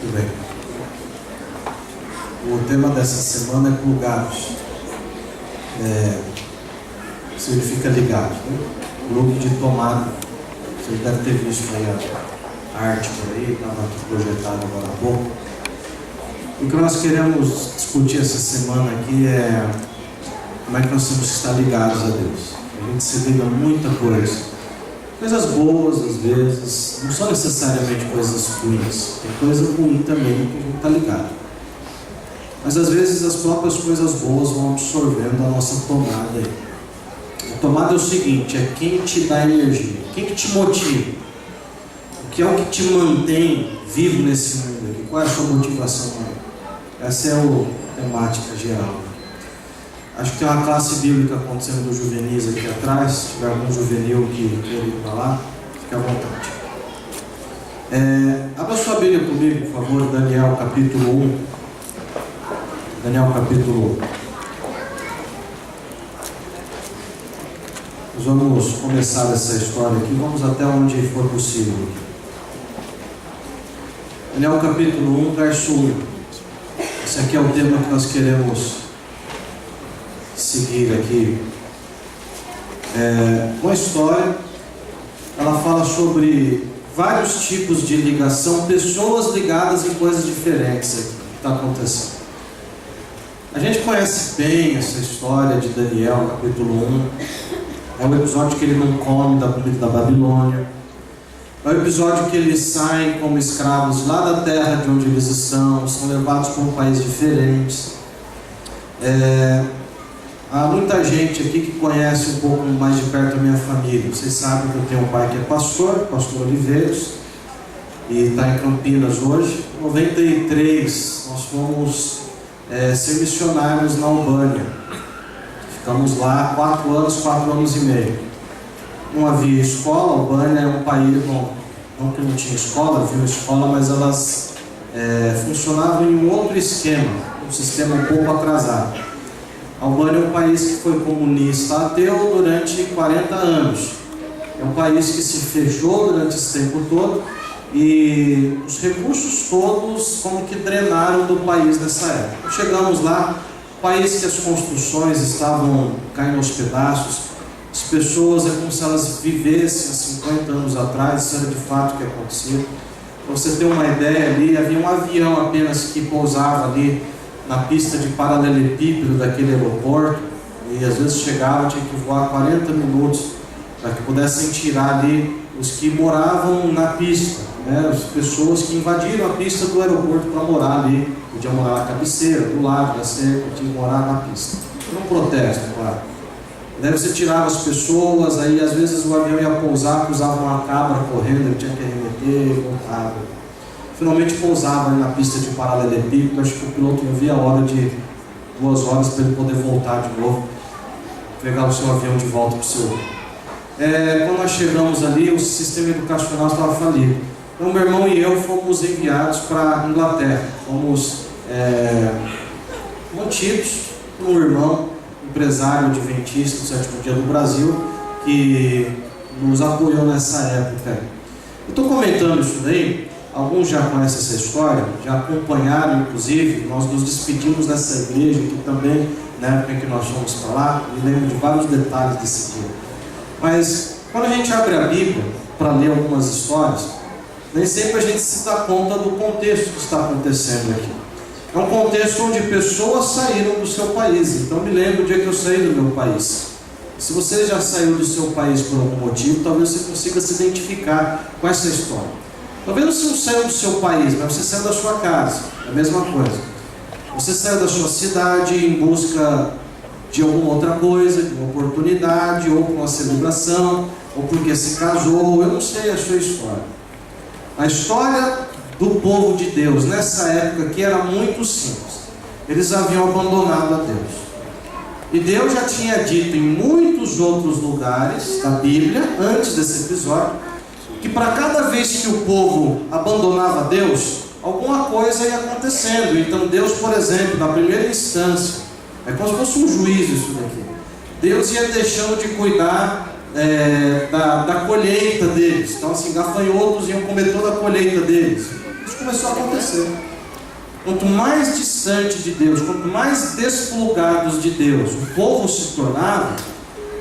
Muito bem. O tema dessa semana é plugados. Significa ligados, né? Plugue de tomada. Você deve ter visto aí a arte por aí, estava aqui projetada agora há pouco. O que nós queremos discutir essa semana aqui é como é que nós temos que estar ligados a Deus. A gente se liga a muita coisa. Coisas boas, às vezes, não são necessariamente coisas ruins. Tem coisa ruim também que a gente está ligado. Mas às vezes as próprias coisas boas vão absorvendo a nossa tomada aí. A tomada é o seguinte, é quem te dá energia, quem que te motiva, o que é o que te mantém vivo nesse mundo aqui, qual é a sua motivação maior? Essa é a temática geral. Acho que tem uma classe bíblica acontecendo dos juvenis aqui atrás. Se tiver algum juvenil que queira ir para lá, fique à vontade. Abra sua Bíblia comigo, por favor, Daniel capítulo 1. Daniel capítulo 1. Nós vamos começar essa história aqui, vamos até onde for possível. Daniel capítulo 1, verso 1. Esse aqui é o tema que nós queremos seguir aqui. Uma história, ela fala sobre vários tipos de ligação, pessoas ligadas em coisas diferentes aqui, que está acontecendo. A gente conhece bem essa história de Daniel, capítulo 1. É o episódio que ele não come da comida da Babilônia. É o episódio que eles saem como escravos lá da terra de onde eles estão, são levados para um país diferente. Há muita gente aqui que conhece um pouco mais de perto a minha família. Vocês sabem que eu tenho um pai que é pastor Oliveiros, e está em Campinas hoje. Em 93 nós fomos ser missionários na Albânia. Ficamos lá 4 anos e meio. Não havia escola. A Albânia é um país, não que não tinha escola, havia uma escola, mas elas funcionavam em um outro esquema, um sistema um pouco atrasado. A Albânia é um país que foi comunista ateu durante 40 anos. É um país que se fechou durante esse tempo todo e os recursos todos como que drenaram do país nessa época. Chegamos lá, país que as construções estavam caindo aos pedaços, as pessoas é como se elas vivessem há 50 anos atrás, isso era de fato o que acontecia. Para você ter uma ideia, ali havia um avião apenas que pousava ali na pista de paralelepípedo daquele aeroporto, e às vezes chegava, tinha que voar 40 minutos para que pudessem tirar ali os que moravam na pista, né? As pessoas que invadiram a pista do aeroporto para morar ali, podiam morar na cabeceira, do lado da cerca, tinham que morar na pista. Era um protesto, claro. Daí você tirava as pessoas, aí às vezes o avião ia pousar, cruzava uma cabra correndo, ele tinha que arremeter, voltava. Finalmente pousava na pista de paralelepípedo. Acho que o piloto não via a hora de 2 horas para ele poder voltar de novo, pegar o seu avião de volta para o seu. Quando nós chegamos ali, o sistema educacional estava falido. Então meu irmão e eu fomos enviados para a Inglaterra. Fomos mantidos por um irmão, empresário adventista do Sétimo Dia do Brasil, que nos apoiou nessa época. Eu estou comentando isso daí. Alguns já conhecem essa história, já acompanharam, inclusive. Nós nos despedimos dessa igreja aqui também, na época em que nós fomos para lá. Me lembro de vários detalhes desse dia. Mas, quando a gente abre a Bíblia para ler algumas histórias, nem sempre a gente se dá conta do contexto que está acontecendo aqui. É um contexto onde pessoas saíram do seu país. Então, me lembro do dia que eu saí do meu país. Se você já saiu do seu país por algum motivo, talvez você consiga se identificar com essa história. Talvez você não saiu do seu país, mas você saiu da sua casa. É a mesma coisa. Você saiu da sua cidade em busca de alguma outra coisa, de uma oportunidade, ou por uma celebração, ou porque se casou. Eu não sei a sua história. A história do povo de Deus nessa época aqui era muito simples. Eles haviam abandonado a Deus. E Deus já tinha dito em muitos outros lugares da Bíblia, antes desse episódio, que para cada vez que o povo abandonava Deus, alguma coisa ia acontecendo. Então Deus, por exemplo, na primeira instância, é como se fosse um juízo isso daqui. Deus ia deixando de cuidar da colheita deles. Então assim, gafanhotos iam comer toda a colheita deles. Isso começou a acontecer. Quanto mais distante de Deus, quanto mais desplugados de Deus o povo se tornava,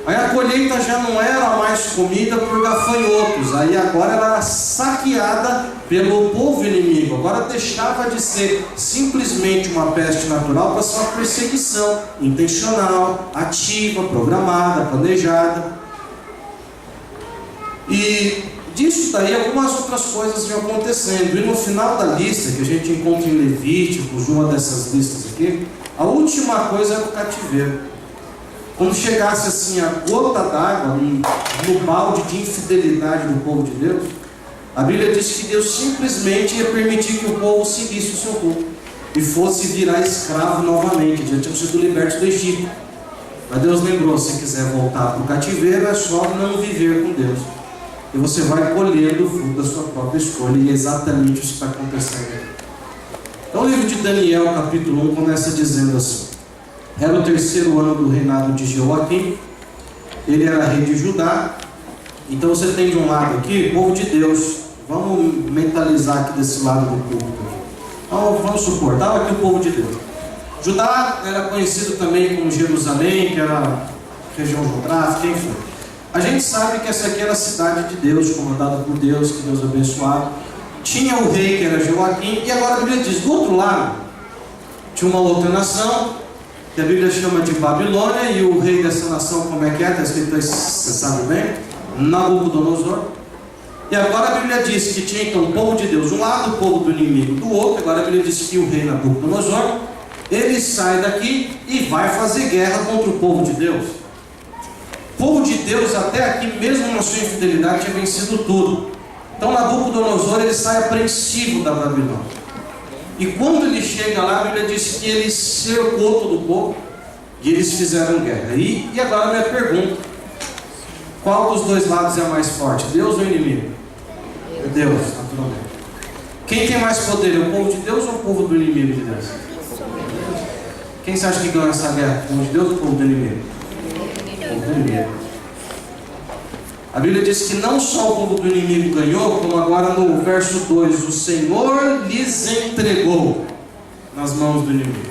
aí a colheita já não era mais comida por gafanhotos, aí agora ela era saqueada pelo povo inimigo. Agora deixava de ser simplesmente uma peste natural para ser uma perseguição intencional, ativa, programada, planejada. E disso daí algumas outras coisas iam acontecendo. E no final da lista, que a gente encontra em Levíticos, uma dessas listas aqui, a última coisa era o cativeiro. Quando chegasse assim a gota d'água no balde de infidelidade do povo de Deus, a Bíblia diz que Deus simplesmente ia permitir que o povo seguisse o seu rumo e fosse virar escravo novamente. Já tinham sido libertos do Egito, mas Deus lembrou: se quiser voltar para o cativeiro, é só não viver com Deus, e você vai colhendo o fruto da sua própria escolha. E é exatamente isso que está acontecendo aqui. Então o livro de Daniel, capítulo 1, começa dizendo assim: era o 3º ano do reinado de Joaquim, ele era rei de Judá. Então você tem de um lado aqui o povo de Deus. Vamos mentalizar aqui desse lado do público. Então vamos suportar aqui o povo de Deus. Judá era conhecido também como Jerusalém, que era região geográfica, enfim. A gente sabe que essa aqui era a cidade de Deus, comandada por Deus, que Deus abençoava. Tinha o rei, que era Joaquim, e agora a Bíblia diz, do outro lado, tinha uma outra nação, que a Bíblia chama de Babilônia, e o rei dessa nação, como é que é? Está escrito aí, você sabe bem? Nabucodonosor. E agora a Bíblia diz que tinha então o povo de Deus de um lado, o povo do inimigo do outro. Agora a Bíblia diz que o rei Nabucodonosor, ele sai daqui e vai fazer guerra contra o povo de Deus. O povo de Deus até aqui, mesmo na sua infidelidade, tinha vencido tudo. Então Nabucodonosor, ele sai apreensivo da Babilônia. E quando ele chega lá, a Bíblia diz que ele cercou todo o povo e eles fizeram guerra. E agora a minha pergunta: qual dos dois lados é mais forte, Deus ou o inimigo? É Deus, naturalmente. Quem tem mais poder, é o povo de Deus ou o povo do inimigo de Deus? Quem você acha que ganha essa guerra? O povo de Deus ou o povo do inimigo? O povo do inimigo. A Bíblia diz que não só o povo do inimigo ganhou, como agora no verso 2, o Senhor lhes entregou nas mãos do inimigo.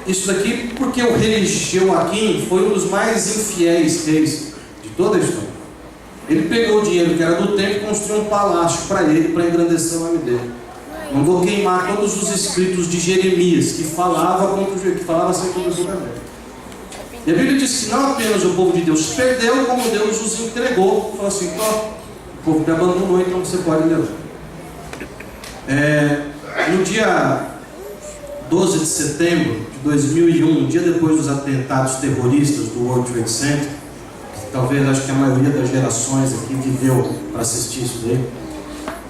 Isso daqui porque o rei Joaquim foi um dos mais infiéis reis de toda a história. Ele pegou o dinheiro que era do templo e construiu um palácio para ele, para engrandecer o nome dele. Mandou queimar todos os escritos de Jeremias, que falava acerca do julgamento. E a Bíblia diz que não apenas o povo de Deus perdeu, como Deus os entregou. Falou assim: o povo me abandonou, então você pode levar. No dia 12 de setembro de 2001, um dia depois dos atentados terroristas do World Trade Center, que talvez acho que a maioria das gerações aqui viveu para assistir isso daí.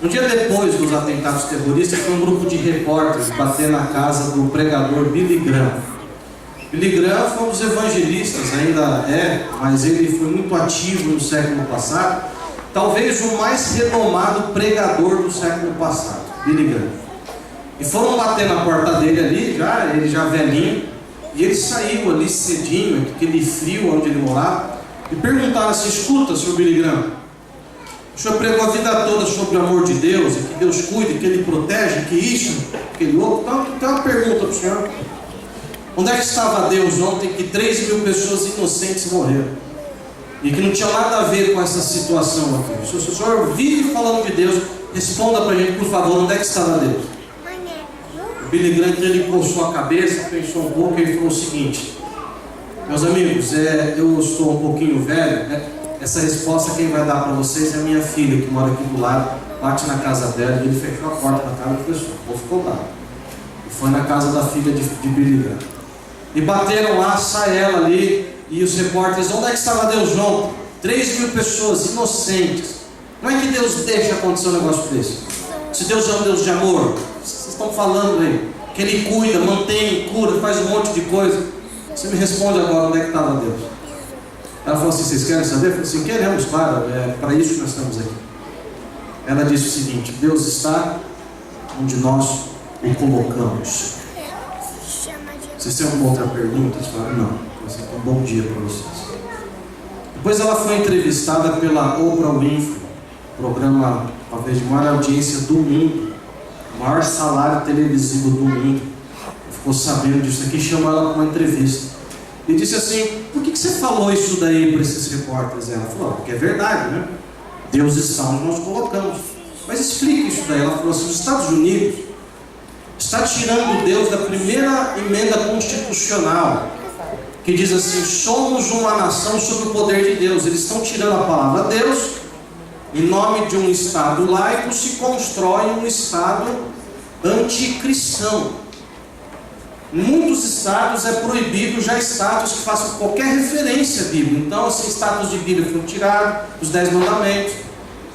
Um dia depois dos atentados terroristas, foi um grupo de repórteres bater na casa do pregador Billy Graham. Billy Graham foi um dos evangelistas, ainda é, mas ele foi muito ativo no século passado, talvez o mais renomado pregador do século passado, Billy Graham. E foram bater na porta dele ali, ele já velhinho, e ele saiu ali cedinho, aquele frio onde ele morava, e perguntaram assim: escuta, senhor Billy Graham, o senhor pregou a vida toda sobre o amor de Deus, e que Deus cuida, que Ele protege, que isso, aquele outro. Então, tem uma pergunta para o senhor: onde é que estava Deus ontem que 3.000 pessoas inocentes morreram? E que não tinha nada a ver com essa situação aqui. Se o senhor vive falando de Deus, responda para a gente, por favor, onde é que estava Deus? O Billy Graham, ele coçou a cabeça, pensou um pouco e ele falou o seguinte: meus amigos, eu estou um pouquinho velho, né? Essa resposta quem vai dar para vocês é a minha filha, que mora aqui do lado, bate na casa dela, e ele fechou a porta da casa da pessoa, o povo ficou lá. E foi na casa da filha de Billy Graham. E bateram lá, sai ela ali, e os repórteres: onde é que estava Deus ontem? 3.000 pessoas inocentes. Como é que Deus deixa acontecer um negócio desse? Se Deus é um Deus de amor, vocês estão falando aí, que Ele cuida, mantém, cura, faz um monte de coisa. Você me responde agora, onde é que estava Deus? Ela falou assim: vocês querem saber? Eu falei assim: queremos, claro, é para isso que nós estamos aqui. Ela disse o seguinte: Deus está onde nós o colocamos. Vocês têm alguma outra pergunta? Eles falaram: não. Um bom dia para vocês. Depois ela foi entrevistada pela Oprah Winfrey, programa talvez de maior audiência do mundo, o maior salário televisivo do mundo, ficou sabendo disso aqui, chamou ela para uma entrevista. E disse assim: por que você falou isso daí para esses repórteres? Ela falou: porque é verdade, né? Deus está onde nós colocamos. Mas explique isso daí. Ela falou assim: os Estados Unidos está tirando Deus da primeira emenda constitucional, que diz assim: somos uma nação sob o poder de Deus. Eles estão tirando a palavra Deus. Em nome de um Estado laico se constrói um Estado anticristão. Em muitos estados é proibido já status que façam qualquer referência à Bíblia. Então, assim, status de Bíblia foram tirados, os 10 mandamentos.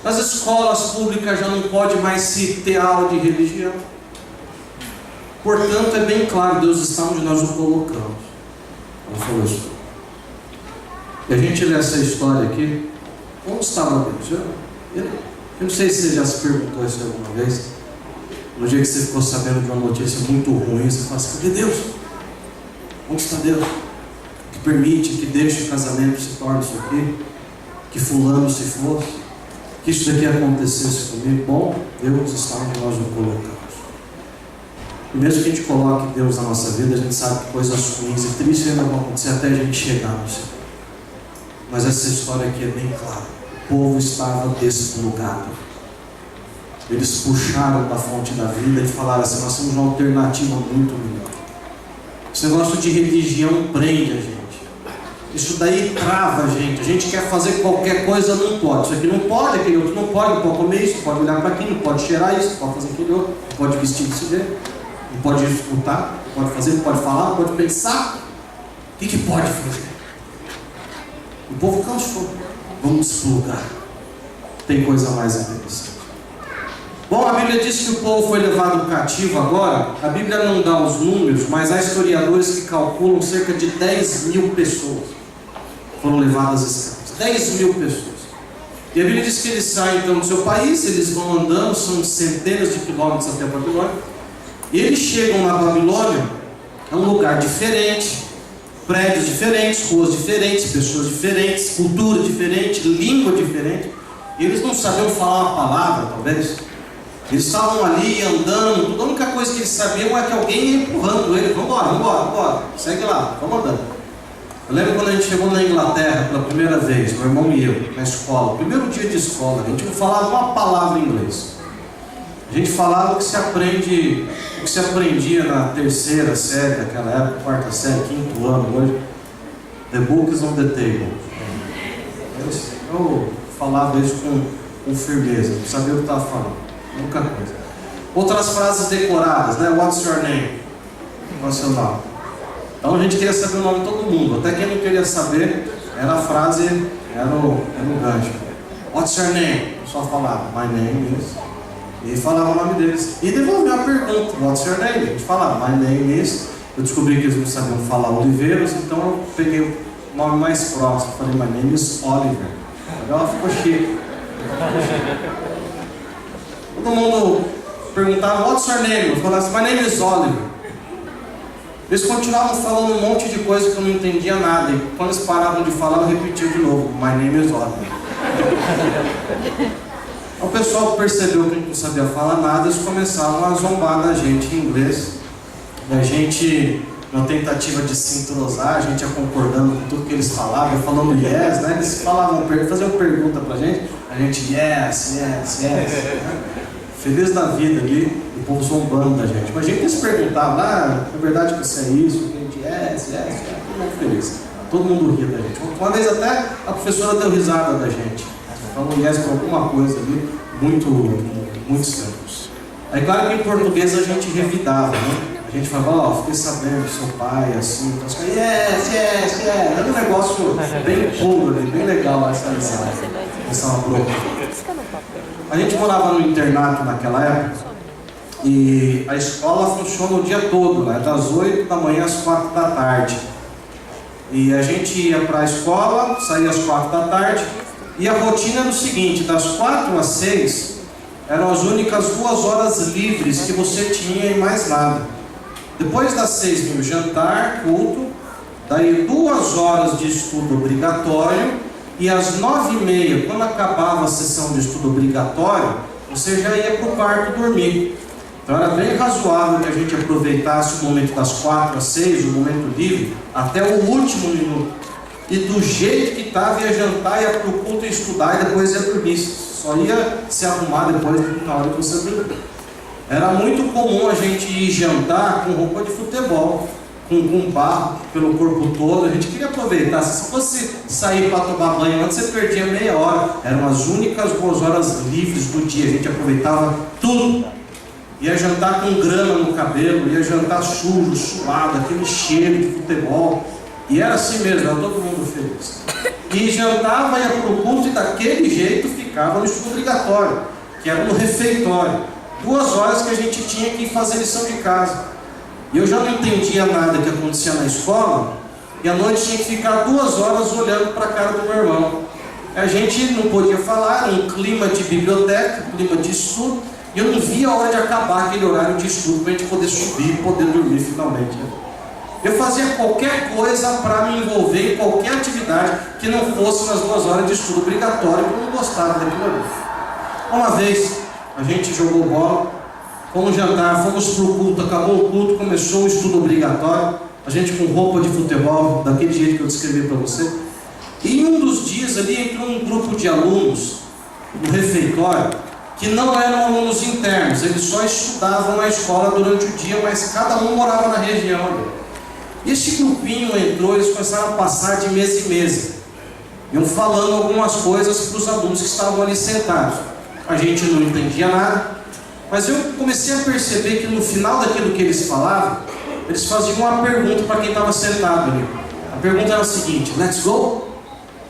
Nas escolas públicas já não pode mais se ter aula de religião. Portanto, é bem claro, Deus está onde nós o colocamos. Ela falou isso. E a gente lê essa história aqui. Onde estava Deus? Eu não sei se você já se perguntou isso alguma vez. No dia que você ficou sabendo de uma notícia muito ruim, você fala assim: cadê Deus? Onde está Deus? Que permite, que deixa o casamento se torne isso aqui, que fulano se fosse, que isso daqui acontecesse comigo. Bom, Deus está onde nós o colocamos. E mesmo que a gente coloque Deus na nossa vida, a gente sabe que coisas ruins e tristes ainda vão acontecer até a gente chegar no Senhor. Mas essa história aqui é bem clara. O povo estava desplugado. Eles puxaram da fonte da vida e falaram assim: nós temos uma alternativa muito melhor. Esse negócio de religião prende a gente. Isso daí trava a gente. A gente quer fazer qualquer coisa, não pode. Isso aqui não pode, aquele outro não pode. Não pode comer isso, não pode olhar para aquilo, não pode cheirar isso, não pode fazer aquele outro, não pode vestir desse jeito, não pode escutar, não pode fazer, não pode falar, não pode pensar. O que pode fazer? O povo cansou. Vamos desplugar. Tem coisa mais interessante. Bom, a Bíblia diz que o povo foi levado cativo agora. A Bíblia não dá os números, mas há historiadores que calculam cerca de 10 mil pessoas foram levadas escravas. 10 mil pessoas. E a Bíblia diz que eles saem então do seu país, eles vão andando, são centenas de quilômetros até a Babilônia. E eles chegam na Babilônia, é um lugar diferente, prédios diferentes, ruas diferentes, pessoas diferentes, cultura diferente, língua diferente. E eles não sabiam falar uma palavra, talvez. Eles estavam ali andando, tudo. A única coisa que eles sabiam é que alguém ia empurrando ele. Vambora, segue lá, vamos andando. Eu lembro quando a gente chegou na Inglaterra pela primeira vez, meu irmão e eu, na escola, primeiro dia de escola, a gente não falava uma palavra em inglês. A gente falava o que se aprende, o que se aprendia na terceira série daquela época, quarta série, quinto ano hoje. The book is on the table. Eu falava isso com firmeza, não sabia o que estava falando. Nunca coisa. Outras frases decoradas, né? What's your name? Qual é o seu nome? Então a gente queria saber o nome de todo mundo. Até quem não queria saber, era a frase, era o gancho. What's your name? Eu só falava, my name is. E falava o nome deles. E devolvia a pergunta, what's your name? A gente falava, my name is. Eu descobri que eles não sabiam falar Oliveiros, então eu peguei o nome mais próximo. Falei, my name is Oliver. Agora ficou chique. Todo mundo perguntava, what's your name? Eu falava assim, my name is Oliver. Eles continuavam falando um monte de coisa que eu não entendia nada. E quando eles paravam de falar, eu repetia de novo, my name is Oliver. O pessoal percebeu que a gente não sabia falar nada, eles começaram a zombar da gente em inglês. E a gente, na tentativa de se entrosar, a gente ia concordando com tudo que eles falavam, falando yes, né? Eles falavam, faziam pergunta pra gente, a gente yes. Feliz da vida ali, o povo zombando da gente. Mas a gente se perguntava, é verdade que isso é isso? A gente, yes, todo mundo feliz. Todo mundo ria da gente. Uma vez até a professora deu risada da gente. Falou yes por alguma coisa ali, muito estranho. É claro que em português a gente revidava, né? A gente falava, fiquei sabendo que seu pai, assim, então, yes. Era um negócio bem puro ali, bem legal essa risada. A gente morava no internato naquela época e a escola funciona o dia todo, né? Das 8 da manhã às 4 da tarde. E a gente ia para a escola, saía às 4 da tarde e a rotina era o seguinte, das 4 às 6 eram as únicas 2 horas livres que você tinha e mais nada. Depois das 6 vinha o jantar, culto, daí 2 horas de estudo obrigatório. E às 9h30, quando acabava a sessão de estudo obrigatório, você já ia para o quarto dormir. Então era bem razoável que a gente aproveitasse o momento das 4 às 6, o momento livre, até o último minuto. E do jeito que estava, ia jantar, ia para o culto estudar e depois ia dormir. Só ia se arrumar depois na hora que você dormir. Era muito comum a gente ir jantar com roupa de futebol, com barro pelo corpo todo. A gente queria aproveitar. Se fosse sair para tomar banho antes, você perdia meia hora. Eram as únicas 2 horas livres do dia. A gente aproveitava tudo. Ia jantar com grama no cabelo, ia jantar sujo, suado, aquele cheiro de futebol. E era assim mesmo, era todo mundo feliz. E jantava, ia para o culto e daquele jeito ficava no estudo obrigatório, que era no refeitório. 2 horas que a gente tinha que ir fazer lição de casa. E eu já não entendia nada que acontecia na escola, e à noite tinha que ficar 2 horas olhando para a cara do meu irmão. A gente não podia falar, era um clima de biblioteca, um clima de estudo, e eu não via a hora de acabar aquele horário de estudo para a gente poder subir e poder dormir finalmente. Eu fazia qualquer coisa para me envolver em qualquer atividade que não fosse nas 2 horas de estudo obrigatório, porque eu não gostava daquilo ali. Uma vez a gente jogou bola, fomos jantar, fomos para o culto, acabou o culto, começou o estudo obrigatório, a gente com roupa de futebol, daquele jeito que eu descrevi para você. E em um dos dias ali entrou um grupo de alunos no refeitório, que não eram alunos internos, eles só estudavam na escola durante o dia, mas cada um morava na região ali. E esse grupinho entrou, eles começaram a passar de mesa em mesa, iam falando algumas coisas para os alunos que estavam ali sentados. A gente não entendia nada, mas eu comecei a perceber que no final daquilo que eles falavam, eles faziam uma pergunta para quem estava sentado ali. A pergunta era a seguinte: let's go?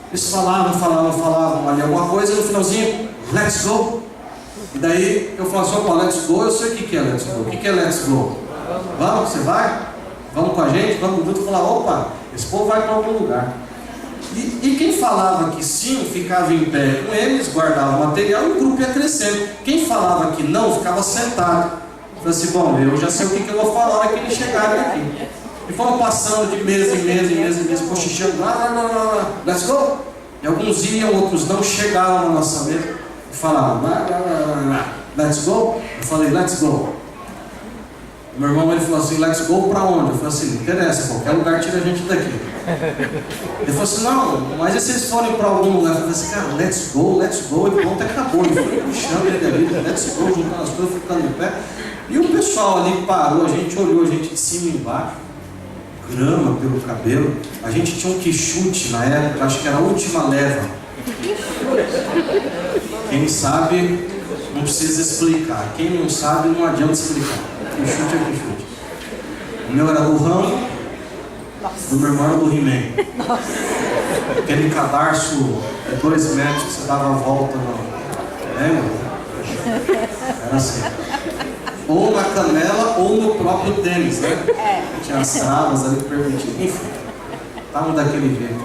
Eles falavam ali alguma coisa, e no finalzinho, let's go? E daí eu falava assim: opa, let's go, eu sei o que é let's go. O que é let's go? Vamos, você vai? Vamos com a gente? Vamos junto? Falar: opa, esse povo vai para algum lugar. E quem falava que sim, ficava em pé com eles, guardava o material e o grupo ia crescendo. Quem falava que não, ficava sentado. Falei assim: bom, eu já sei o que eu vou falar na hora que eles chegarem aqui. E foram passando de mesa em mesa, cochichando, lá, let's go. E alguns iam, outros não, chegaram na nossa mesa e falavam, let's go. Eu falei, let's go. O meu irmão, ele falou assim: let's go para onde? Eu falei assim: não interessa, qualquer lugar tira a gente daqui. Ele falou assim: não, mas e se eles forem para algum lugar? Eu falei assim: cara, let's go, e pronto, acabou. Ele foi puxando ele ali, let's go, juntando as coisas, ficando em pé. E o pessoal ali parou, a gente olhou, a gente de cima e embaixo, grama pelo cabelo. A gente tinha um quichute na época, acho que era a última leva. Quem sabe não precisa explicar, quem não sabe não adianta explicar. Quichute é quichute. O meu era do Rambo, o meu irmão era do He-Man. Aquele cadarço de 2 metros que você dava a volta no... Lembra? Era assim. Ou na canela ou no próprio tênis, né? Tinha as travas ali que permitiam. Enfim, estavam daquele jeito.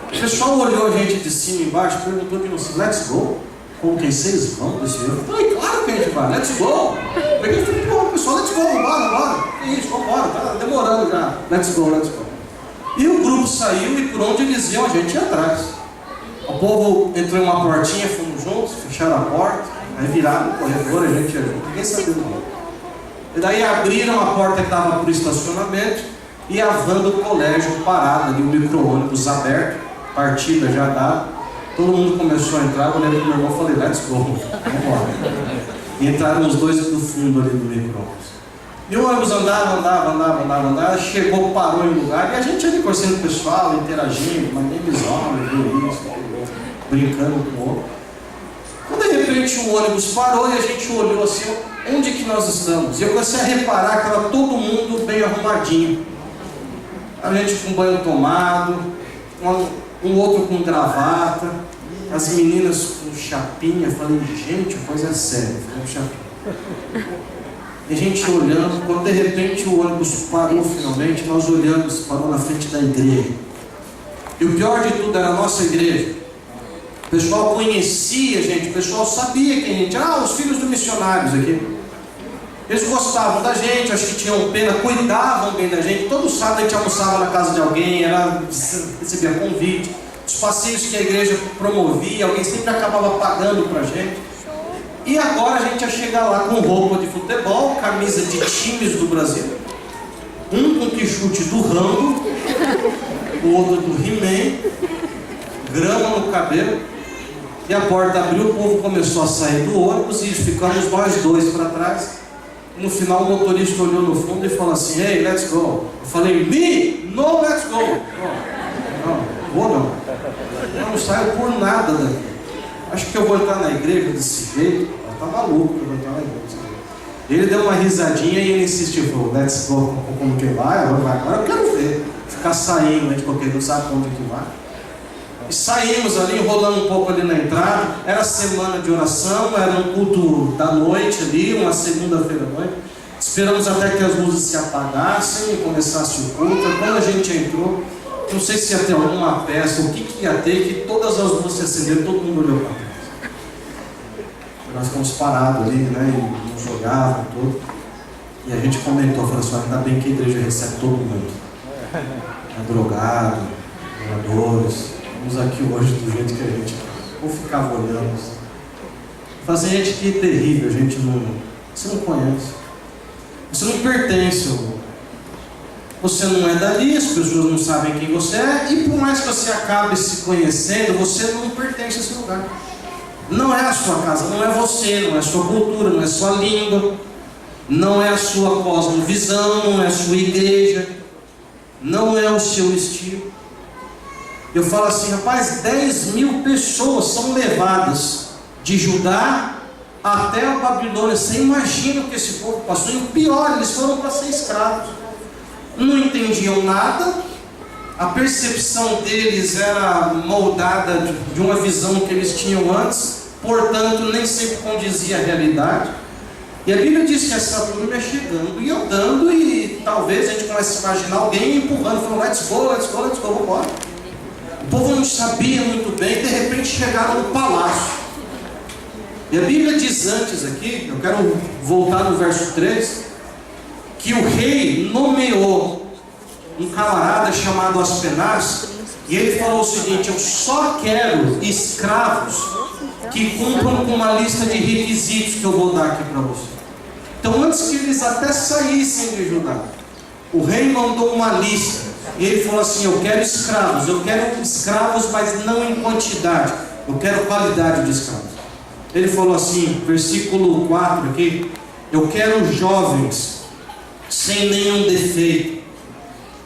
O pessoal olhou a gente de cima e embaixo, perguntou de nós: let's go? Como que vocês vão desse jeito? Eu falei: claro que a gente vai, let's go! Eu peguei e falei: pô, pessoal, let's go, vambora. Que isso, vambora, tá demorando já. Let's go. E o grupo saiu e por onde eles iam a gente ia atrás. O povo entrou em uma portinha, fomos juntos, fecharam a porta, aí viraram no corredor, a gente ia junto, ninguém sabia do nome. E daí abriram a porta que estava para o estacionamento e a van do colégio parada ali, o micro-ônibus aberto, partida já dada. Todo mundo começou a entrar, eu olhei pro meu irmão e falei: let's go, vamos embora. E entraram os dois do fundo ali do micro-ônibus. E o ônibus andava, chegou, parou em lugar, e a gente ali conhecendo o pessoal, interagindo, mas nem visão, brincando com o outro. Quando de repente o ônibus parou e a gente olhou assim: onde que nós estamos? E eu comecei a reparar que era todo mundo bem arrumadinho. A gente com banho tomado, um outro com gravata, as meninas com chapinha. Falei: gente, coisa séria, com chapinha. E a gente olhando, quando de repente o ônibus parou finalmente, nós olhamos, parou na frente da igreja. E o pior de tudo era a nossa igreja. O pessoal conhecia a gente, o pessoal sabia quem a gente era. Os filhos dos missionários aqui. Eles gostavam da gente, acho que tinham pena, cuidavam bem da gente. Todo sábado a gente almoçava na casa de alguém, recebia convite. Os passeios que a igreja promovia, alguém sempre acabava pagando pra gente. E agora a gente ia chegar lá com roupa de futebol, camisa de times do Brasil, um com quichute do Rambo, o outro do He-Man, grama no cabelo, e a porta abriu, o povo começou a sair do ônibus e ficamos nós dois para trás. No final o motorista olhou no fundo e falou assim: "Hey, let's go." Eu falei: "Me? No, let's go." Não, vou não. Eu não saio por nada daqui. Acho que eu vou entrar na igreja desse jeito. Tá maluco que eu vou entrar na igreja desse jeito. Ele deu uma risadinha e ele insistiu: falou, let's go. Como que vai? Agora eu quero ver. Ficar saindo, né, porque não sabe onde que vai. E saímos ali, enrolando um pouco ali na entrada. Era semana de oração, era um culto da noite ali, uma segunda-feira à noite. Esperamos até que as luzes se apagassem e começasse o culto. Quando a gente entrou, não sei se ia ter alguma peça, o que ia ter, que todas as luzes se acenderam, todo mundo olhou para trás. Nós ficamos parados ali, né, e nos jogavam tudo. E a gente comentou, falou assim: ainda bem que a igreja recebe todo mundo. É drogado, moradores. Estamos aqui hoje do jeito que a gente ou ficava olhando. Fazer gente que é terrível, a gente não. Você não conhece. Você não pertence. Você não é dali, as pessoas não sabem quem você é, e por mais que você acabe se conhecendo, você não pertence a esse lugar. Não é a sua casa, não é você, não é a sua cultura, não é a sua língua, não é a sua cosmovisão, não é a sua igreja, não é o seu estilo. Eu falo assim, rapaz, 10.000 pessoas são levadas de Judá até a Babilônia. Você imagina o que esse povo passou? E o pior, eles foram para ser escravos. Não entendiam nada. A percepção deles era moldada de uma visão que eles tinham antes. Portanto, nem sempre condizia à realidade. E a Bíblia diz que essa turma é chegando e andando, e talvez a gente comece a imaginar alguém empurrando, falando, let's go, let's go, let's go, vamos embora. O povo não sabia muito bem, de repente chegaram no palácio. E a Bíblia diz antes aqui, eu quero voltar no verso 3, que o rei nomeou um camarada chamado Aspenaz, e ele falou o seguinte: eu só quero escravos que cumpram com uma lista de requisitos que eu vou dar aqui para você. Então, antes que eles até saíssem de Judá, o rei mandou uma lista. E ele falou assim: eu quero escravos, mas não em quantidade, eu quero qualidade de escravos. Ele falou assim, versículo 4 aqui: eu quero jovens sem nenhum defeito,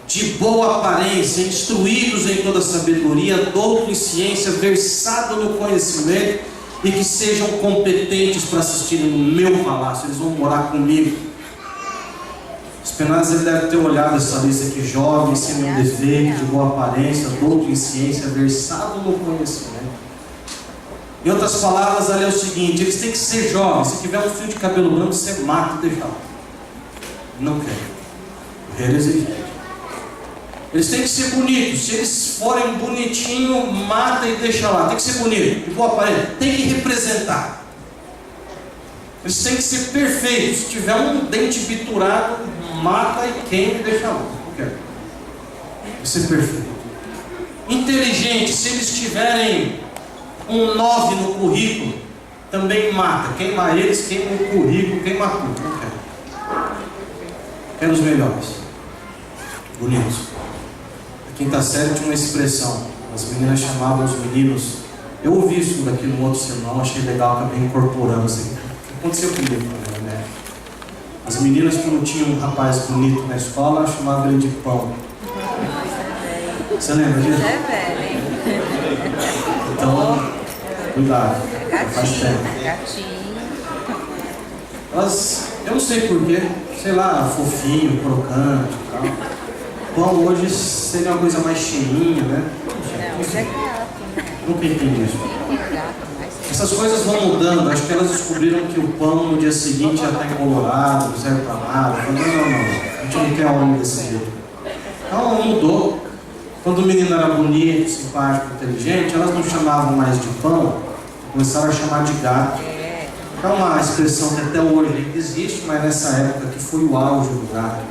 de boa aparência, instruídos em toda sabedoria, douto em ciência, versado no conhecimento, e que sejam competentes para assistirem no meu palácio. Eles vão morar comigo. Aspenaz, ele deve ter olhado essa lista aqui: jovem, sem nenhum defeito, de boa aparência, douto em ciência, versado no conhecimento. Em outras palavras, ali é o seguinte: eles têm que ser jovens. Se tiver um fio de cabelo branco, você mata e deixa lá. Não quer. O rei exige. Eles têm que ser bonitos. Se eles forem bonitinho, mata e deixa lá. Tem que ser bonito, de boa aparência, tem que representar. Eles têm que ser perfeitos. Se tiver um dente biturado, mata e queima e deixa lá. Não quero. Tem que ser perfeito. Inteligente. Se eles tiverem um 9 no currículo, também mata. Queima eles, queima o currículo, queima tudo. Não quero. Quero os melhores. Bonitos. A quinta série tinha uma expressão. As meninas chamavam os meninos. Eu ouvi isso daqui no outro sermão, achei legal, acabei incorporando isso aqui. Aconteceu comigo, né? As meninas, quando tinham um rapaz bonito na escola, chamavam ele de pão. Você lembra disso? É velho, hein? Então, cuidado. Faz tempo. Gatinho. Elas, eu não sei porquê, sei lá, fofinho, crocante e tal. Pão hoje seria uma coisa mais cheinha, né? Não, hoje é gato, né? Nunca entendi isso. Gato, mas... Essas coisas vão mudando. Acho que elas descobriram que o pão no dia seguinte já está encolorado, não serve para nada. Não. A gente não quer homem desse jeito. Então mudou. Quando o menino era bonito, simpático, inteligente, elas não chamavam mais de pão, começaram a chamar de gato. É uma expressão que até hoje ainda existe, mas nessa época que foi o auge do gato.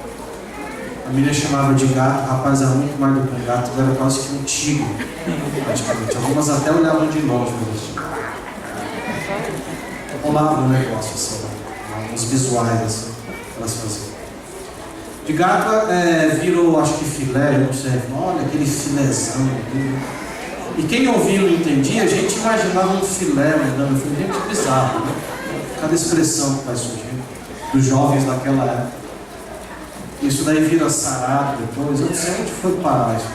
A menina chamava de gato, o rapaz era muito mais do que um gato, era quase que um tigre, praticamente. Algumas até olhavam de longe para isso. rolava um negócio assim, uns visuais assim, que elas faziam. De gato virou, acho que filé, eu não sei, olha aquele filézão. E quem ouvia e não entendia, a gente imaginava um filé andando, gente bizarro, né? Cada expressão que vai surgindo dos jovens daquela época. Isso daí vira sarado depois, eu não sei onde foi parar isso.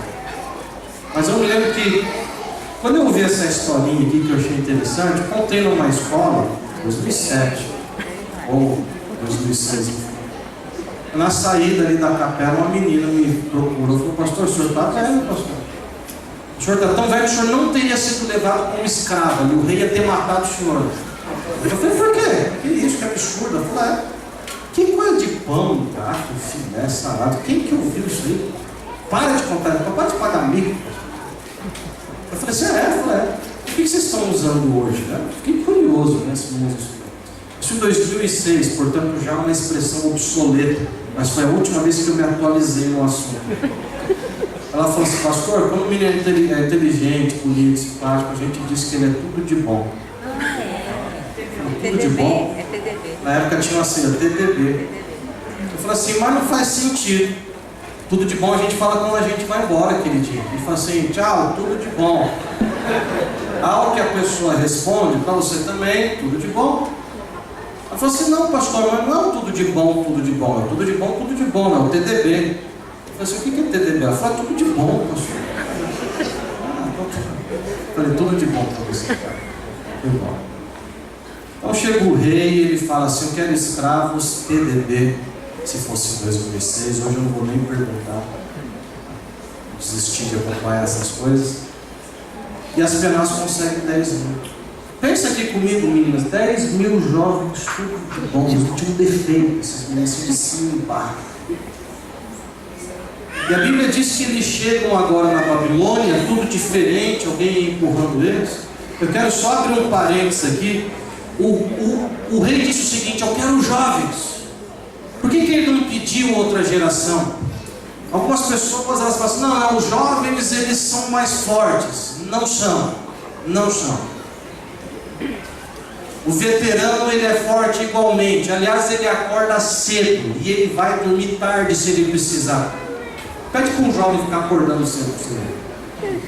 Mas eu me lembro que, quando eu ouvi essa historinha aqui que eu achei interessante, eu contei numa escola, 2007, ou 2006, na saída ali da capela, uma menina me procurou, falou, pastor, o senhor está velho, pastor? O senhor está tão velho que o senhor não teria sido levado como escravo, e o rei ia ter matado o senhor. Eu falei, por quê? Que isso, que absurdo. Eu falei, que coisa de pão, gato, filé, salado, quem que ouviu isso aí? Para de contar, para de pagar mico. Eu falei, você Eu falei, o que vocês estão usando hoje? Né? Fiquei curioso nesse mundo. Isso em 2006, portanto já uma expressão obsoleta, mas foi a última vez que eu me atualizei no assunto. Ela falou assim, pastor, quando o menino é inteligente, bonito, simpático, a gente diz que ele é tudo de bom. Tudo de bom? É TDB. Na época tinha assim, TDB. Eu falei assim, mas não faz sentido. Tudo de bom a gente fala quando a gente vai embora aquele dia. Ele fala assim, tchau, tudo de bom. Ao que a pessoa responde, para você também, tudo de bom. Ela falou assim, não pastor, mas não é tudo de bom, tudo de bom. É tudo de bom, tudo de bom, não, TDB. Eu falei assim, o que é TDB? Ela falou, tudo de bom, pastor. Eu falei, tudo de bom para você. Tudo bom. Então chega o rei e ele fala assim, eu quero escravos TDB. Se fosse em 2006, hoje eu não vou nem perguntar. Desisti de acompanhar essas coisas. E as penas conseguem 10 mil. Pensa aqui comigo, meninas, 10 mil jovens, tudo de bom, não tinha um defeito, esses meninos de cima e embaixo. E a Bíblia diz que eles chegam agora na Babilônia, tudo diferente, alguém empurrando eles. Eu quero só abrir um parênteses aqui. O rei disse o seguinte, eu quero jovens. Por que ele não pediu outra geração? Algumas pessoas elas falam assim, não, os jovens eles são mais fortes. Não são. Não são. O veterano ele é forte igualmente. Aliás, ele acorda cedo e ele vai dormir tarde se ele precisar. Pede para um jovem ficar acordando cedo.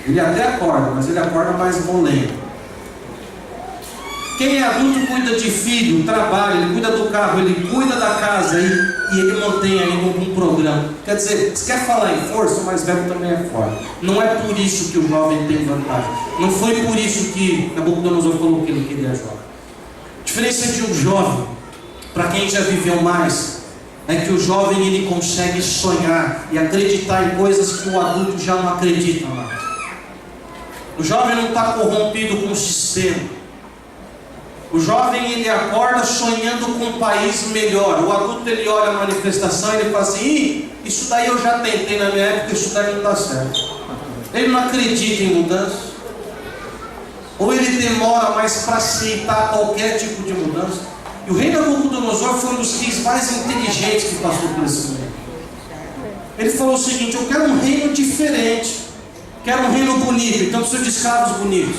Ele até acorda, mas ele acorda mais molengo. Quem é adulto cuida de filho, trabalha, ele cuida do carro, ele cuida da casa e ele mantém ainda um programa. Quer dizer, se quer falar em força, o mais velho também é forte. Não é por isso que o jovem tem vantagem. Não foi por isso que Nabucodonosor falou que ele queria jovem. A diferença de um jovem, para quem já viveu mais, é que o jovem ele consegue sonhar e acreditar em coisas que o adulto já não acredita mais. O jovem não está corrompido com o sistema. O jovem ele acorda sonhando com um país melhor. O adulto ele olha a manifestação e ele fala assim, isso daí eu já tentei na minha época, isso daí não está certo. Ele não acredita em mudança. Ou ele demora mais para aceitar qualquer tipo de mudança. E o rei Nabucodonosor foi um dos reis mais inteligentes que passou por esse mundo. Ele falou o seguinte, eu quero um reino diferente. Quero um reino bonito, então preciso de escravos bonitos.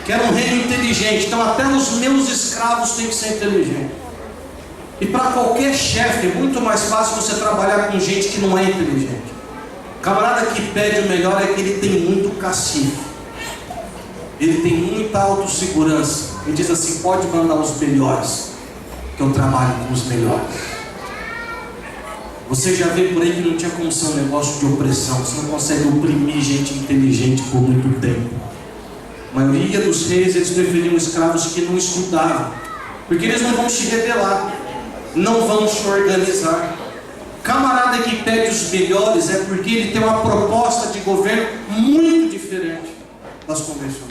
Quero um reino inteligente, então até os meus escravos têm que ser inteligentes. E para qualquer chefe é muito mais fácil você trabalhar com gente que não é inteligente. O camarada que pede o melhor é que ele tem muito cacife. Ele tem muita autossegurança. Ele diz assim, pode mandar os melhores, que eu trabalho com os melhores. Você já vê por aí que não tinha como ser um negócio de opressão. Você não consegue oprimir gente inteligente por muito tempo. A maioria dos reis, eles preferiam escravos que não estudavam, porque eles não vão se rebelar, não vão se organizar. Camarada que pede os melhores é porque ele tem uma proposta de governo muito diferente das convencionais.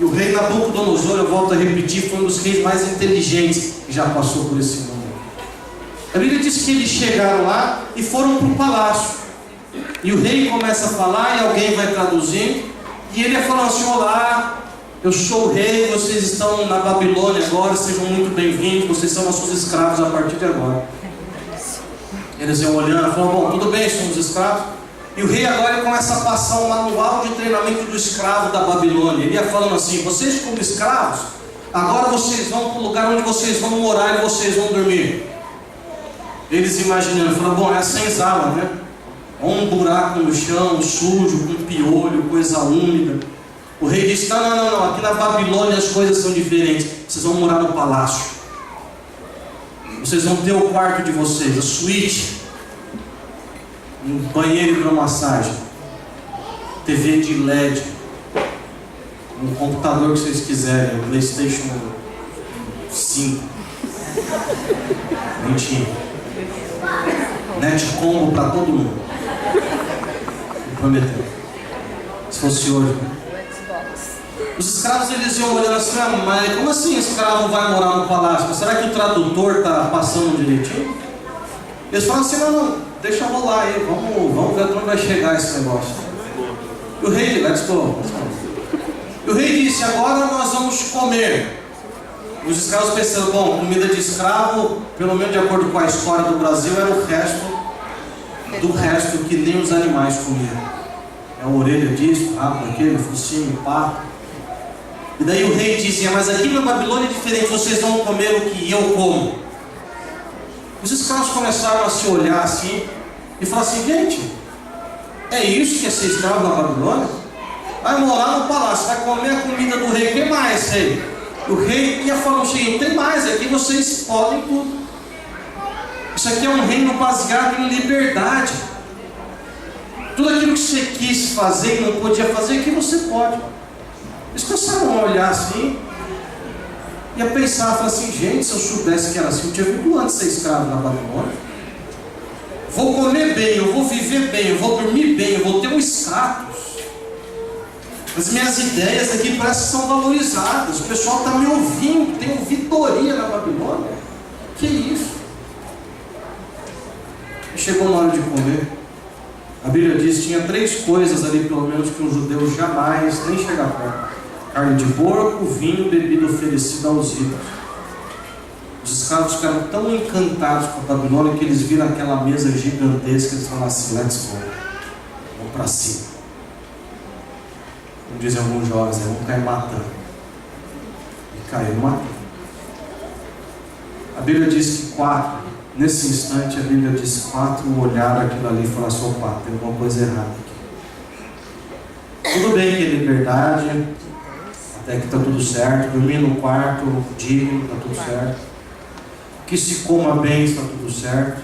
E o rei Nabucodonosor, eu volto a repetir, foi um dos reis mais inteligentes que já passou por esse mundo. A Bíblia diz que eles chegaram lá e foram para o palácio. E o rei começa a falar e alguém vai traduzindo. E ele ia falar assim, olá, eu sou o rei, vocês estão na Babilônia agora, sejam muito bem-vindos, vocês são nossos escravos a partir de agora. Eles iam olhando e falaram, bom, tudo bem, somos escravos. E o rei agora começa a passar um manual de treinamento do escravo da Babilônia. Ele ia falando assim, vocês como escravos, agora vocês vão para o lugar onde vocês vão morar e vocês vão dormir. Eles imaginando, falaram, bom, é a senzala, né? Um buraco no chão, sujo, com piolho, coisa úmida. O rei disse, não, aqui na Babilônia as coisas são diferentes. Vocês vão morar no palácio. Vocês vão ter o quarto de vocês, a suíte, um banheiro de hidromassagem, TV de LED, um computador que vocês quiserem, um PlayStation 5. Mentira. Net combo para todo mundo. Me prometeu. Se fosse hoje. Os escravos, eles iam olhando assim, mas como assim escravo vai morar no palácio? Será que o tradutor está passando direitinho? Eles falam assim, não, deixa rolar aí, vamos ver onde vai chegar esse negócio. E o rei, let's go. E o rei disse, agora nós vamos comer. Os escravos pensando, bom, comida de escravo, pelo menos de acordo com a história do Brasil, era o resto que nem os animais comiam. É a orelha disso, rabo daquele, focinho, pato. E daí o rei dizia, mas aqui na Babilônia é diferente, vocês vão comer o que eu como. Os escravos começaram a se olhar assim e falar assim, gente, é isso que é ser escravo na Babilônia? Vai morar no palácio, vai comer a comida do rei, o que mais, rei? O rei ia falar o seguinte, tem mais, aqui vocês podem tudo. Isso aqui é um reino baseado em liberdade. Tudo aquilo que você quis fazer e não podia fazer, aqui você pode. Eles começaram a olhar assim e a pensar, falar assim, gente, se eu soubesse que era assim, eu tinha vindo antes de ser escravo na Babilônia. Vou comer bem, eu vou viver bem, eu vou dormir bem, eu vou ter um status. As minhas ideias aqui parecem que são valorizadas. O pessoal está me ouvindo, tem ouvidoria na Babilônia. Que isso? E chegou na hora de comer. A Bíblia diz que tinha 3 coisas ali, pelo menos, que um judeu jamais nem chega perto: carne de porco, vinho, bebida oferecida aos ricos. Os escravos ficaram tão encantados com a Babilônia que eles viram aquela mesa gigantesca e eles falaram assim, let's go, vamos para cima. Como dizem alguns jovens, vamos cair matando. E caíram matando. A Bíblia diz que 4, nesse instante a Bíblia diz 4 olharam aquilo ali e falaram assim, opa, tem alguma coisa errada aqui. Tudo bem que é liberdade, até que está tudo certo, dormir no quarto digno, está tudo certo, que se coma bem, está tudo certo,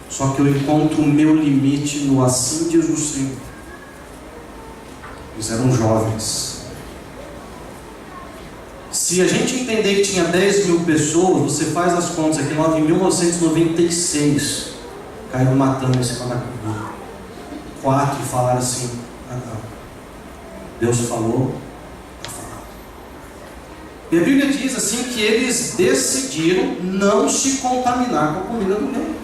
só que eu encontro o meu limite no assim diz o Senhor. Eles eram jovens. Se a gente entender que tinha 10 mil pessoas, você faz as contas aqui, em 1996 caíram matando em cima da cruz. 4 falaram assim, não, Deus falou, está falando. E a Bíblia diz assim que eles decidiram não se contaminar com a comida do rei.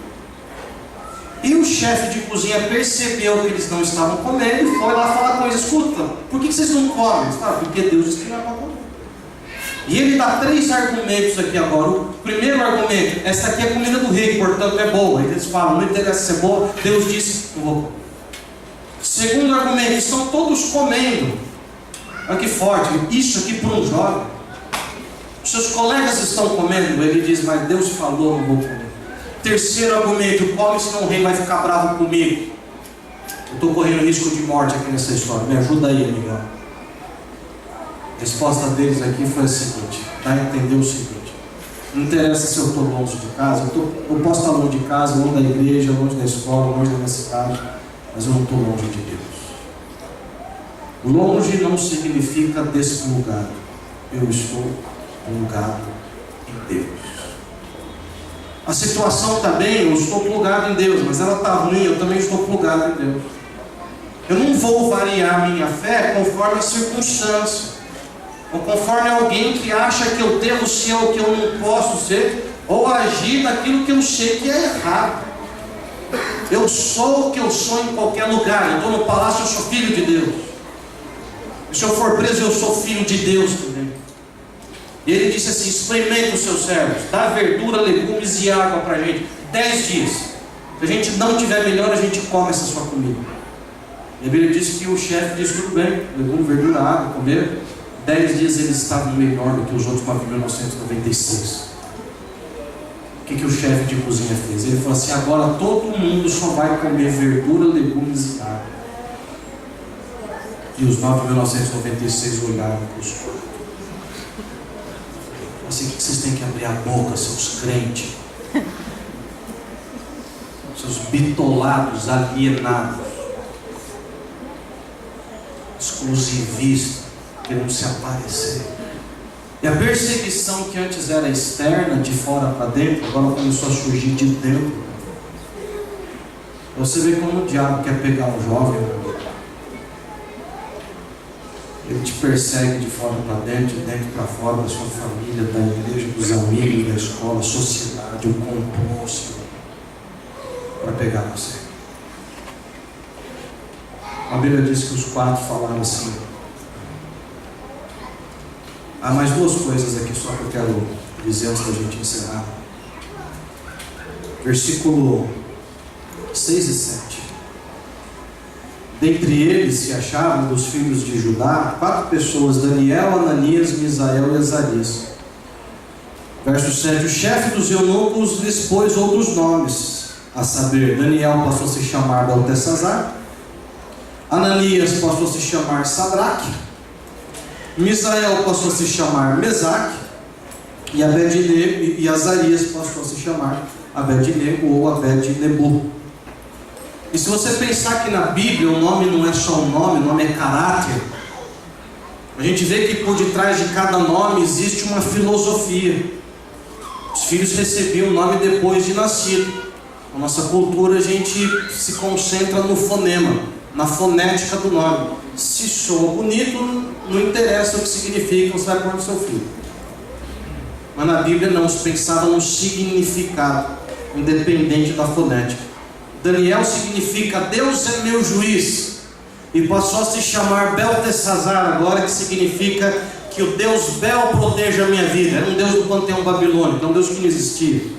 E o chefe de cozinha percebeu que eles não estavam comendo e foi lá falar com eles, escuta, por que vocês não comem? Eles falaram, porque Deus disse que não é para comer. E ele dá 3 argumentos aqui agora. O primeiro argumento, essa aqui é a comida do rei, portanto é boa. Eles falam, não interessa ser boa, Deus disse, não vou comer. Segundo argumento, estão todos comendo. Olha que forte, isso aqui para um jovem. Os seus colegas estão comendo, ele diz, mas Deus falou, não vou comer. Terceiro argumento, come senão o rei vai ficar bravo comigo. Eu estou correndo risco de morte aqui nessa história, me ajuda aí, amigão. A resposta deles aqui foi a seguinte, dá a entender o seguinte, não interessa se eu estou longe de casa, eu posso estar longe de casa, longe da igreja, longe da escola, longe da minha cidade, mas eu não estou longe de Deus. Longe não significa desplugado, eu estou plugado em Deus. A situação está bem, eu estou plugado em Deus, mas ela está ruim, eu também estou plugado em Deus. Eu não vou variar minha fé conforme a circunstância, ou conforme alguém que acha que eu devo ser o que eu não posso ser, ou agir naquilo que eu sei que é errado. Eu sou o que eu sou em qualquer lugar. Eu estou no palácio, eu sou filho de Deus. E se eu for preso, eu sou filho de Deus também. E ele disse assim, experimente os seus servos, dá verdura, legumes e água para a gente, 10 dias. Se a gente não tiver melhor, a gente come essa sua comida. E a Bíblia diz que o chefe disse, tudo bem, legume, verdura, água, comer. 10 dias eles estavam melhor do que os outros 4.996. O que o chefe de cozinha fez? Ele falou assim: agora todo mundo só vai comer verdura, legumes e carne. E os 9.996 olharam para os corpos. Assim, que vocês têm que abrir a boca, seus crentes, seus bitolados, alienados, exclusivistas, querendo se aparecer. E a perseguição que antes era externa, de fora para dentro, agora começou a surgir de dentro. Você vê como o diabo quer pegar um jovem. Ele te persegue de fora para dentro, de dentro para fora, da sua família, da igreja, dos amigos, da escola, a sociedade, o composto, para pegar você. A Bíblia diz que os 4 falaram assim. Há mais 2 coisas aqui só que eu quero dizer antes da gente encerrar. Versículo 6 e 7. Dentre eles se achavam dos filhos de Judá 4 pessoas: Daniel, Ananias, Misael e Azarias. Verso 7. O chefe dos eunucos lhes pôs outros nomes, a saber, Daniel passou a se chamar Beltesazar, Ananias passou a se chamar Sadraque, Misael passou a se chamar Mesaque, e Azarias passou a se chamar Abed-nego ou Abed-nebu. E se você pensar que na Bíblia o nome não é só um nome, o nome é caráter, a gente vê que por detrás de cada nome existe uma filosofia. Os filhos recebiam o nome depois de nascido. Na nossa cultura a gente se concentra no fonema, na fonética do nome. Se soa bonito, não interessa o que significa, você vai pôr no seu filho. Mas na Bíblia não, se pensava no significado, independente da fonética. Daniel significa Deus é meu juiz, e passou a se chamar Beltesazar agora, que significa que o Deus Bel proteja a minha vida. Era um Deus do panteão babilônico, um Deus que não existia.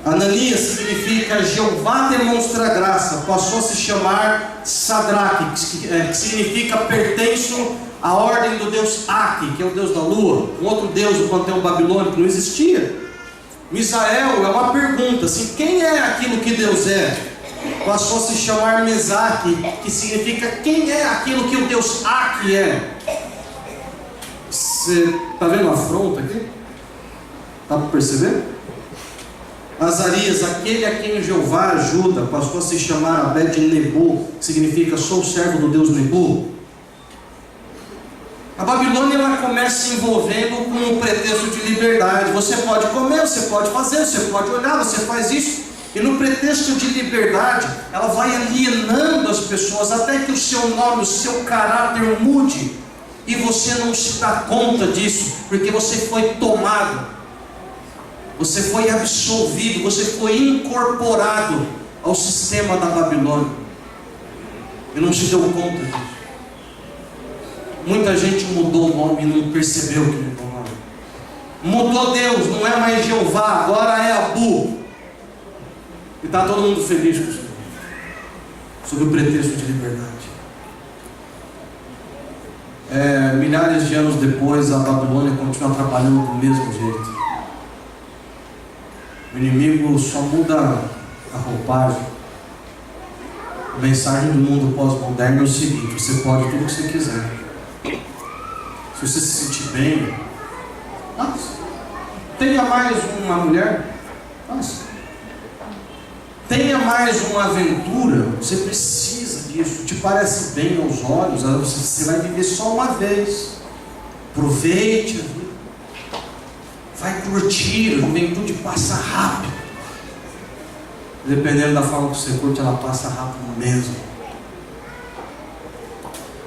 Ananias significa Jeová demonstra graça, passou a se chamar Sadraque, que significa pertenço à ordem do Deus Aqui, que é o Deus da lua, um outro Deus do panteão babilônico, não existia. Misael é uma pergunta, assim, quem é aquilo que Deus é? Passou a se chamar Mesaque, que significa quem é aquilo que o Deus Aqui é. Você está vendo a afronta aqui? Dá para perceber? Azarias, aquele a quem Jeová ajuda, passou a se chamar Abed-nebu, que significa sou servo do Deus Nebu. A Babilônia ela começa se envolvendo com um pretexto de liberdade. Você pode comer, você pode fazer, você pode olhar, você faz isso. E no pretexto de liberdade, ela vai alienando as pessoas até que o seu nome, o seu caráter mude. E você não se dá conta disso, porque você foi tomado, você foi absolvido, você foi incorporado ao sistema da Babilônia. E não se deu conta disso. Muita gente mudou o nome e não percebeu que mudou o nome. Mudou Deus, não é mais Jeová, agora é Abu. E está todo mundo feliz com isso, sob o pretexto de liberdade. Milhares de anos depois, a Babilônia continua trabalhando do mesmo jeito. O inimigo só muda a roupagem. A mensagem do mundo pós-moderno é o seguinte: você pode tudo o que você quiser. Se você se sentir bem, faça. Tenha mais uma mulher, faça. Tenha mais uma aventura, você precisa disso. Te parece bem aos olhos, você vai viver só uma vez. Aproveite a vida. Vai curtir, a juventude passa rápido. Dependendo da forma que você curte, ela passa rápido mesmo.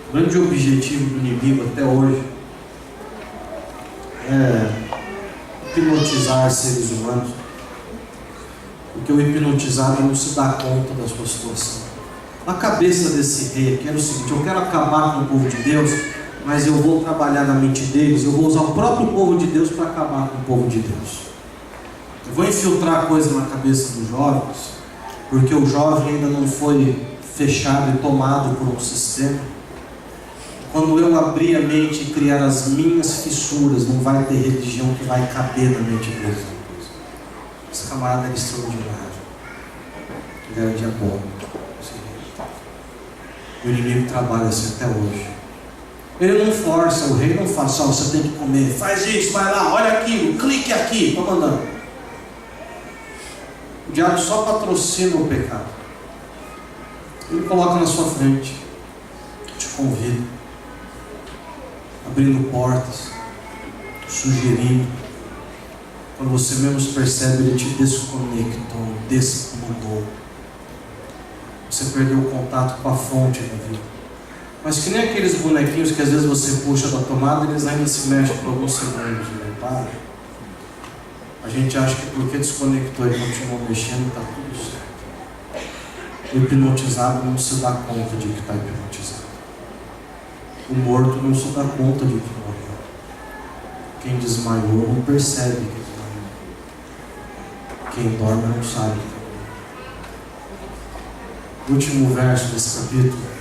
O grande objetivo do inimigo até hoje é hipnotizar seres humanos, porque o hipnotizado não se dá conta da sua situação. A cabeça desse rei aqui era o seguinte: eu quero acabar com o povo de Deus, mas eu vou trabalhar na mente deles, eu vou usar o próprio povo de Deus para acabar com o povo de Deus. Eu vou infiltrar coisa na cabeça dos jovens, porque o jovem ainda não foi fechado e tomado por um sistema. Quando eu abrir a mente e criar as minhas fissuras, não vai ter religião que vai caber na mente de Deus. Esse camarada era extraordinário. Ele era diabólico. O inimigo trabalha assim até hoje. Ele não força, o rei não fala, só você tem que comer, faz isso, vai lá, olha aquilo, clique aqui, estou mandando. O diabo só patrocina o pecado. Ele coloca na sua frente, te convida, abrindo portas, sugerindo. Quando você menos percebe, ele te desconectou, desmudou. Você perdeu o contato com a fonte da vida. Mas que nem aqueles bonequinhos que às vezes você puxa da tomada, eles ainda se mexem por alguns segundos, né? Para. A gente acha que porque desconectou e continuou mexendo, está tudo certo. O hipnotizado não se dá conta de que está hipnotizado. O morto não se dá conta de que morreu. Quem desmaiou não percebe que desmaiou. Quem dorme não sabe. O último verso desse capítulo,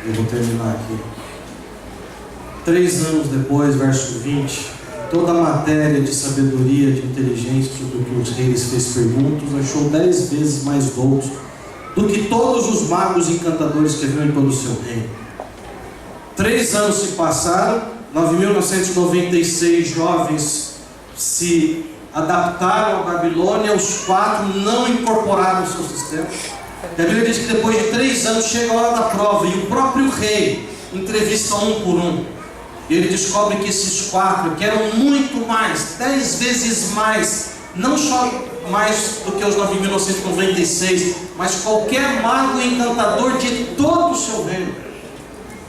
eu vou terminar aqui. 3 anos depois, verso 20, toda a matéria de sabedoria, de inteligência sobre o que os reis fez perguntas, achou 10 vezes mais doutos do que todos os magos e encantadores que haviam em todo o seu reino. 3 anos se passaram, 9.996 jovens se adaptaram à Babilônia, os 4 não incorporaram o seu sistema. A Bíblia diz que depois de 3 anos chega a hora da prova e o próprio rei entrevista um por um. E ele descobre que esses 4, que eram muito mais, 10 vezes mais, não só mais do que os 9.996, mas qualquer mago e encantador de todo o seu reino.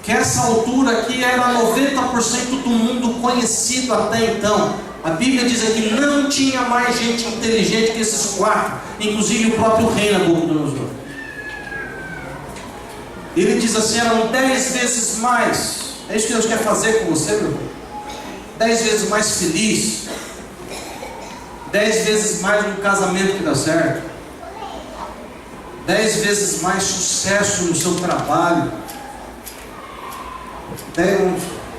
Que essa altura aqui era 90% do mundo conhecido até então. A Bíblia diz aqui que não tinha mais gente inteligente que esses 4, inclusive o próprio rei Nabucodonosor. Ele diz assim, eram 10 vezes mais. É isso que Deus quer fazer com você, meu irmão. 10 vezes mais feliz. 10 vezes mais no casamento que dá certo. 10 vezes mais sucesso no seu trabalho.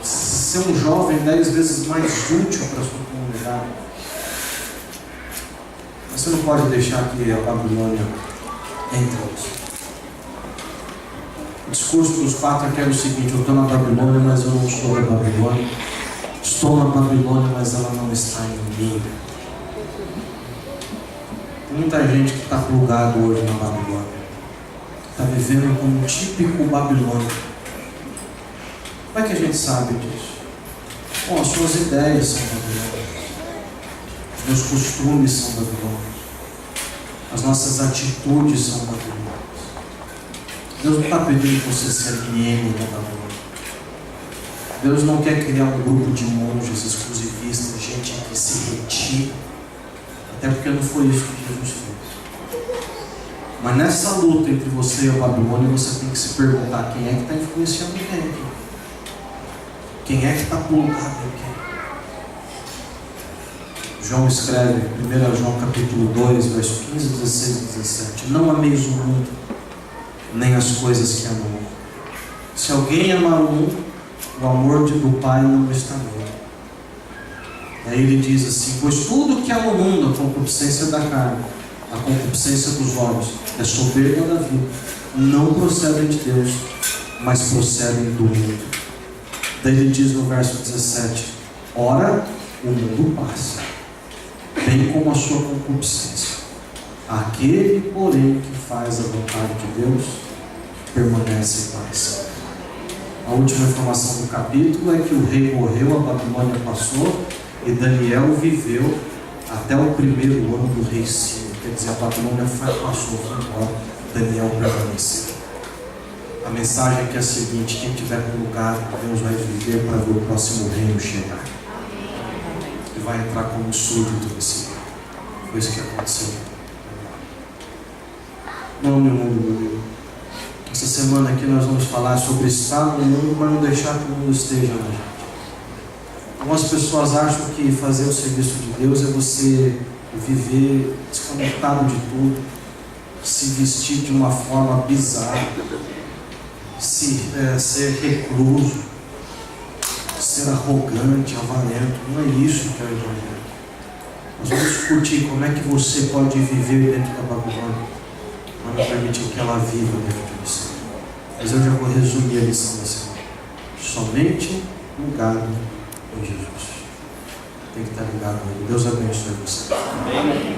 Ser um jovem 10 vezes mais útil para a sua comunidade. Mas você não pode deixar que a Babilônia entre você. O discurso dos 4 aqui era o seguinte: eu estou na Babilônia, mas eu não estou na Babilônia. Estou na Babilônia, mas ela não está em mim. Tem muita gente que está plugado hoje na Babilônia. Está vivendo como um típico babilônico. Como é que a gente sabe disso? Bom, as suas ideias são babilônicas. Os meus costumes são babilônicos. As nossas atitudes são babilônicas. Deus não está pedindo que você se aliene da Babilônia. Deus não quer criar um grupo de monges exclusivistas, gente que se retira. Até porque não foi isso que Jesus fez. Mas nessa luta entre você e a Babilônia, você tem que se perguntar quem é que está influenciando quem aqui. Quem é que está plugado em quem? João escreve, 1 João capítulo 2, verso 15, 16 e 17. Não ameis o mundo, nem as coisas que há no mundo. Se alguém amar o mundo, o amor do Pai não está nele. Aí ele diz assim: pois tudo que há no mundo, a concupiscência da carne, a concupiscência dos olhos, é soberba da vida, não procedem de Deus, mas procedem do mundo. Daí ele diz no verso 17: ora, o mundo passa, bem como a sua concupiscência. Aquele, porém, que faz a vontade de Deus, permanece em paz. A última informação do capítulo é que o rei morreu, a Babilônia passou, e Daniel viveu até o 1º ano do rei Ciro. Quer dizer, a Babilônia passou, foi embora, Daniel permaneceu. A mensagem aqui é a seguinte: quem tiver plugado, Deus vai viver para ver o próximo reino chegar. E vai entrar como súdito nesse reino. Foi isso que aconteceu. Não, meu mundo. Essa semana aqui nós vamos falar sobre estar no mundo, mas não deixar que o mundo esteja na gente. Algumas pessoas acham que fazer o serviço de Deus é você viver desconectado de tudo, se vestir de uma forma bizarra, ser recluso, ser arrogante, avarento. Não é isso que é o Evangelho. Nós vamos discutir como é que você pode viver dentro da Babilônia, para não permitir que ela viva dentro de você. Mas eu já vou resumir a lição da semana. Somente ligado em Jesus. Tem que estar ligado nele. Deus abençoe você. Amém.